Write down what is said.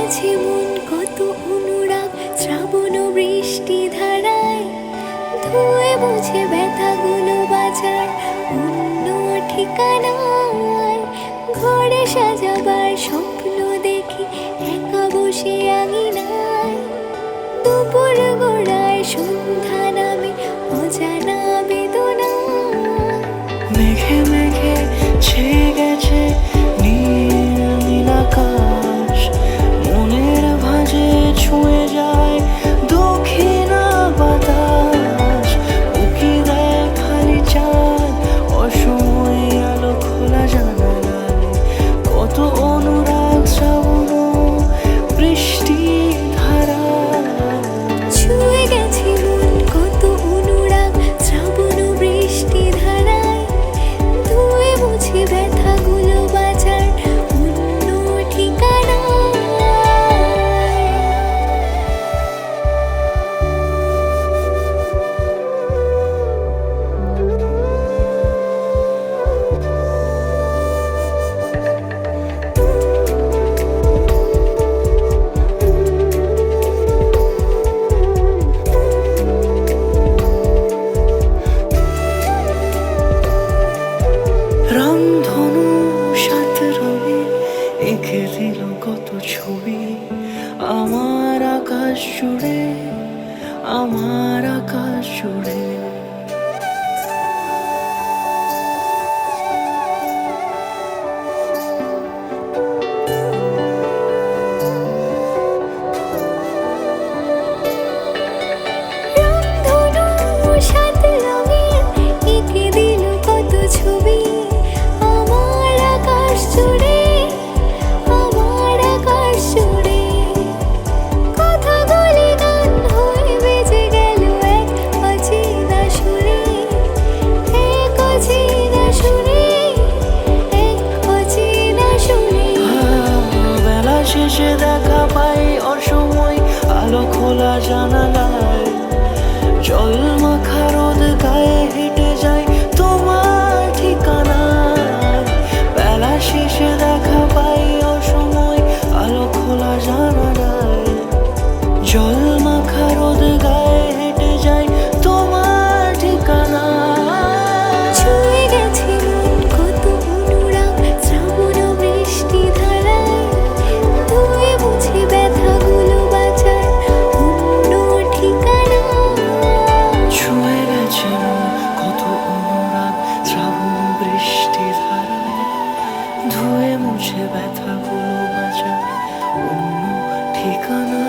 গেছে মন কত অনুরাগ শ্রাবণ বৃষ্টি ধারায়, ধুয়ে মুছে ব্যথাগুলো বাঁচার অন্য ঠিকানায়। ঘরে সাজাবার স্বপ্ন দেখি একা বসে আঙিনায়, দুপুর গোড়ায় সন্ধ্যা নামে অজানা বেদনা। মেঘে মেঘে ছেয়ে গেছে নীল নীল আকাশ, মনের ভাঁজে ছুঁয়ে যায় দক্ষিণা বাতাস। উকি দেয় খালি চাঁদ অসময়ে আলো খোলা জানালায়, কত অনুরাগ শ্রাবণ বৃষ্টি ধারা। ছুঁয়ে গেছে মন কত অনুরাগ শ্রাবণ বৃষ্টি ধারায়, ধুয়ে মুছে ব্যথাগুলো বাঁচার অন্য ঠিকানায়। রামধনু সাত রঙে এঁকে দিল কত ছবি আমার আকাশ জুড়ে, আমার আকাশ জুড়ে। রামধনু সাত রঙে এঁকে দিল কত ছবি আমার আকাশ জুড়ে, আমার আকাশ জুড়ে। কথাগুলি গান হয়ে বেজে গেল এক অচেনা সুরে, এক অচেনা সুরে, এক অচেনা সুরে। বেলা শেষে দেখা পাই অসময় আলো খোলা জানালায়, জল মাখা রোদ গায়ে হেঁটে যায় তোমার ঠিকানায়। বেলা শেষে দেখা পাই অসময় আলো খোলা জানালায়, জল মাখা রোদ গায়ে হেঁটে যায় তোমার ঠিকানায়। ছুঁয়ে গেছে মন কত অনুরাগ শ্রাবণ বৃষ্টি ধারায়, ধুয়ে মুছে ব্যথাগুলো বাঁচার অন্য ঠিকানায়। ছুঁয়ে গেছে মন কত অনুরাগ শ্রাবণ বৃষ্টি ধারায়, ধুয়ে মুছে ব্যথাগুলো বাঁচা অন্য ঠিকানা।